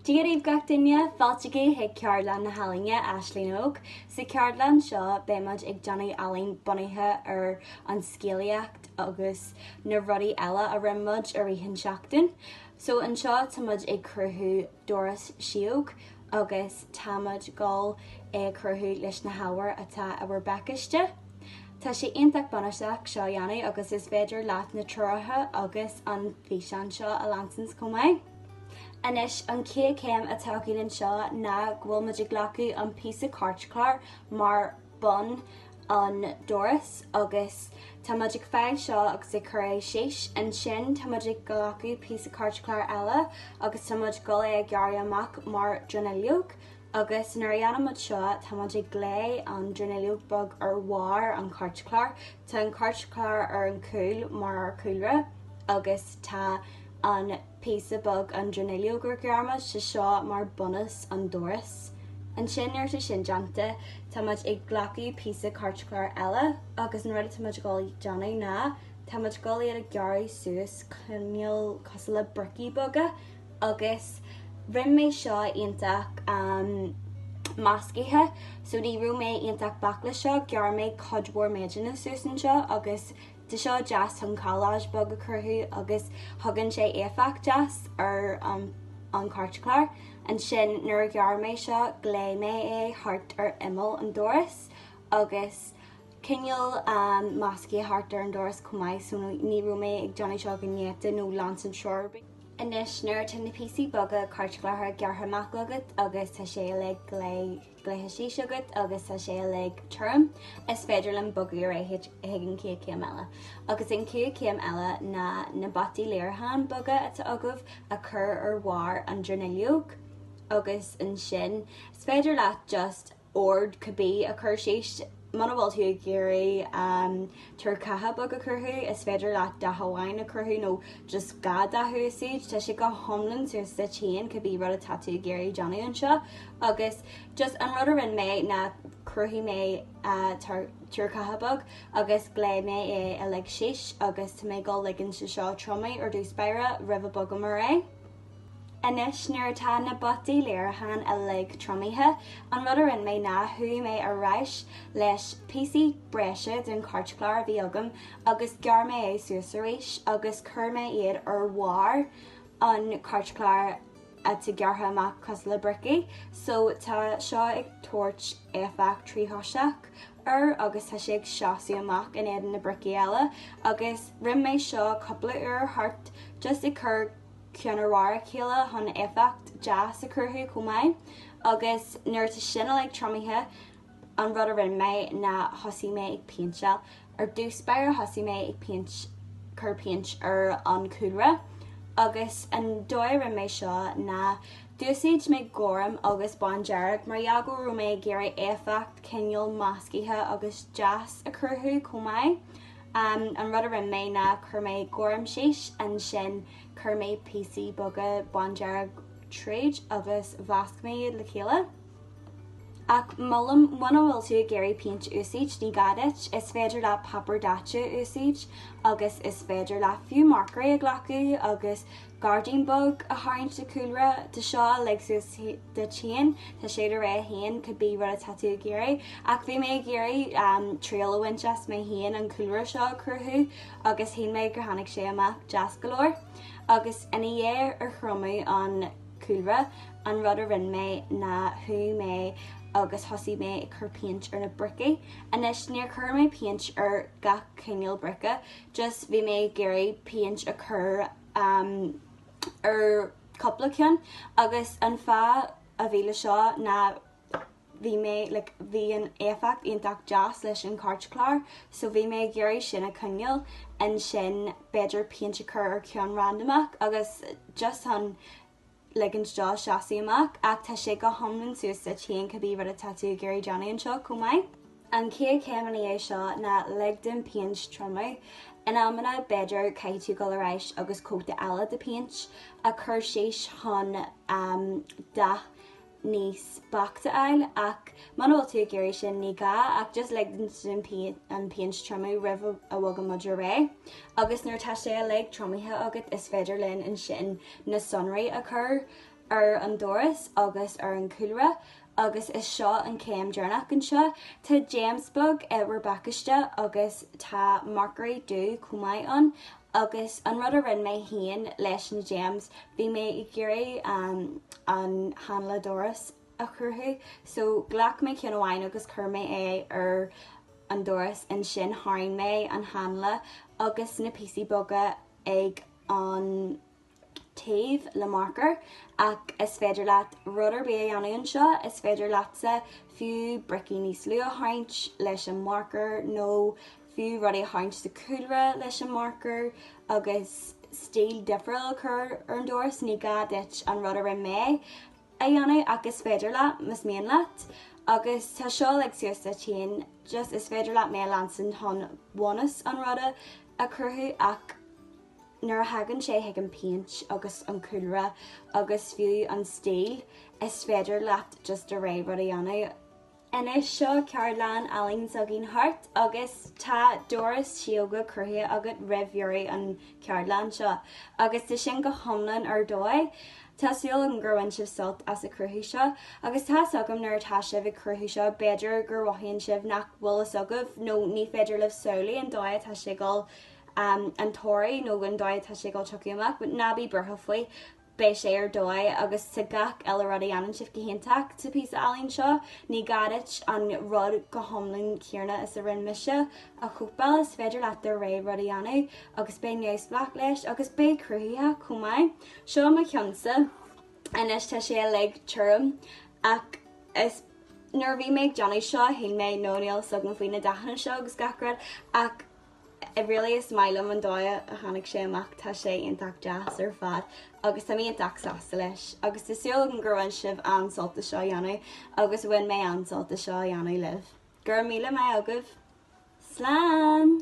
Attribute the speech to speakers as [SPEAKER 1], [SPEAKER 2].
[SPEAKER 1] Díríomh gach duine fáilteagaí ag ceardlan na halinge Ealaíon óg, sa ceardlan seo béimiid ag Johnny Ealaíon bunaithe ar an scéalaíocht agus na rudaí eile a rimmuid ar rihan seachtain. So an seo támuid ag cruthú Doras Sióg agus támuid gáil ag cruthú leis na hábhar atá a bhar beiciiste. Tá sé ionach bunaisteach seo dhéanamh agus is féidir leat na trútha agus an bhísean seo a lansans comá. Anis an cé céim atá cíann seo na ghfuil muid ag glacu an píosa cartclár mar bun an Doras agus tá muid ag feadh seo agus ag chuir séis an sin tá muid ag glacu píosa cartclár eile agus tá muid go é ag gearradh amach mar Drithle agus nuair a dhéanamh muid seo tá muid ag glé an Drithle bug ar mhar an cartclár. Tá an cartclár ar an cúil mar cúilre agus tá an píosa bug an Drithle gur gearrma se seo mar bunas an Doras. An sin nuair a sin deanta tá muid ag glacu píosa cartclár eile agus an rud tá muid gáil Johnny ná tá muid gáil iad a gearradh suas chuneal cos le bricí buga agus rim mé seo ionach máscaithe, so ní rú mé ionach bacla seo gear mé codhór méidir na suasan seo agus de seo jazz an cáilage bug a curthú agus thugann sé éifeacht jazz ar an cartclár. An sin nuair gear mé seo glé mé é thart ar imil an Doras agus cineal máscaí thart ar an Doras cumáid so ní rú mé ag Johnny seo gnéata nó lansan seorbí. Inis nuair tá na píosaí boga cartclártha gearrtha amach agat agus tá sé le gléthe síos agat agus tá sé le tuairim is féidir le bogaí ar ag an cé céim eile. Agus in cé céim eile na batí léarthain boga atá agah a chur ar mhar an Drithle agus an sin is féidir leat just ord cabbí a chur síos mana bhfuil tú ag géirí turcatha bug a curthú is féidir leat de haháin a curthú nó just gad a thuúsaid tá sé go thomlann suas sa chéan cabbí rud a tatú géirí Johnny an seo agus just an rud a rinn mé na curthí mé turcatha bug agus glé mé é a le síos agus tá mé go ligann se seo tromaí ar dús beire rih bug am ré. Anis nuair atá na batí léarthain a le tromaithe an rud a rinn mé ná thuí mé a ráis leis píosaí breise den cartclár a bhí agam agus gear mé é suas arís agus chur mé iad ar mhar an cartclár a te gearrtha amach cos le bricí, so tá seo ag tuairt éifeacht trí thoiseach ar agus tá sé ag seasaí amach in éan na bricí eile agus rinn mé seo coppla ar thart just i chur ceanarhara chéile chun éifeacht jazz a curthú cumáid agus nuair tá sinna le tromaithe an rud a rinn mé na thosaí mé ag pianseil ar dús beir thosaí mé ag chur pians ar an cúilre agus an dóir rinn mé seo na dúsaid mé gcóram agus bandearg mar jaagú mé géirí éifeacht cineal máscaithe agus jazz a curthú cumáid. An rud a rinn mé na chur mé gcóram síos an sin chur mé píosaí boga bandearg tríd agus bhasc méid le chéile. Ach mollam muna bhfuil tú géirí piant úsáid ní gadit is féidir le pappardate úsáid agus is féidir le fiú marcaí a ghlacu agus guardian bug a tharint de cúilre de seo le suas de chéan tá sé de ré haon could be rud a tatú géirí ach bhí mé géirí tríalhain just mé haon an cúilre seo curthú agus hí mé gur tháinig sé amach jazz galore agus ina dhéir ar chromaí an cúilre an rud a rinn mé na thu mé agus thosaí mé ag chur piant ar na bricí anis níor chur mé piant ar gach cineal brice just bhí mé géirí piant a chur ar coppla ceann agus an feadh a bhí le seo na bhí mé bhí an éifeacht ionach jazz leis an cartclár so bhí mé géirí sin a cineal an sin beidir piant a chur ar ceann randomach agus just an ligan seo seasaí amach ach tá sé go thomlann suas sa chéan cabbí rud a tatú géirí Johnny an seo cumáid. An cé céim é seo na ligden piant tromaí in amana beidir caiitú go leis agus cóta eile de piant a chur séis chun níos bachta eil ach man bhfuil tú géirí sin ní ga ach just ligden sin an piant tromaí rih a bhagam muidir ré agus nuair tá sé le tromaithe agat is féidir linn an sin na Samhraidh a chur ar an doras agus ar an coolra, agus is seo an céim dearnach an seo. Tá Jamesbug Rebeccaiste agus tá Marguerite dú cumáid an, agus an rud a rinn mé hain leis an James, bhí mé I géirí an Hanla doras a churthú, so ghlach mé cin amháin agus chur mé ar an doras in sin tháinig mé an Hanla agus na písaí boga ag an taobh le marcar ach is féidir leat rudar bé Ealaíon seo, is féidir leatsa fiú bricí níos lua a haint leis an marcar nó fiú rudí a haint sa coolra leis an marcar agus stíl difriúil chur ar an doras ní gá dit an rud a rinn mé a dhéanamh ach is féidir leat mas mian leat agus tá seo le suasta tín just is féidir leat mé lansan hon bhuanas an rud a churthú ach nuair hagann sé ag an paint agus an coolra agus fiú an stíl is féidir leat just a ré rud a dhéanamh. Inis seo cearlan Ealaíon sogin hart agus tá doras síoga cruthe agat ribhúirí an cearlan seo agus tá sin go thomlan ar dóid. Tá súil an gurhain sibh sult as a cruthú seo agus tá sogam nuair tá sibh i cruthú seo beidir gur bhaíonn sibh nach bhfuil sogah nó ní féidir leh solaí an dóid tá sigal an tóirí nó an dóid tá sigal tuciúach, but nabí burtha faoi bé sé ar dóid agus sa gach eile rud a dhéanann sibh go héntaach sa pí Ealaíon seo, ní gadit an rud go thomlan céarna is a rinn mise a chúpáil is féidir leat ar ré rud a dhéanamh agus bé níos bhlach leis agus bé cruthaithe cumáid. Seo má cheansa inis tá sé le tuairim ach is nuair bhí méid Johnny seo hí méid nóíal sugan faoin na dachanna seo agus gacrad ach I really is mailam an dóid a tháinig sé amach tá sé ionach jazz ar fad agus tá míon dachsásta leis agus is súil an gurhain sibh ansolta seo dhéanamh agus bhain mé ansolta seo dhéanamh libh. Gur míle mé agah. Slán!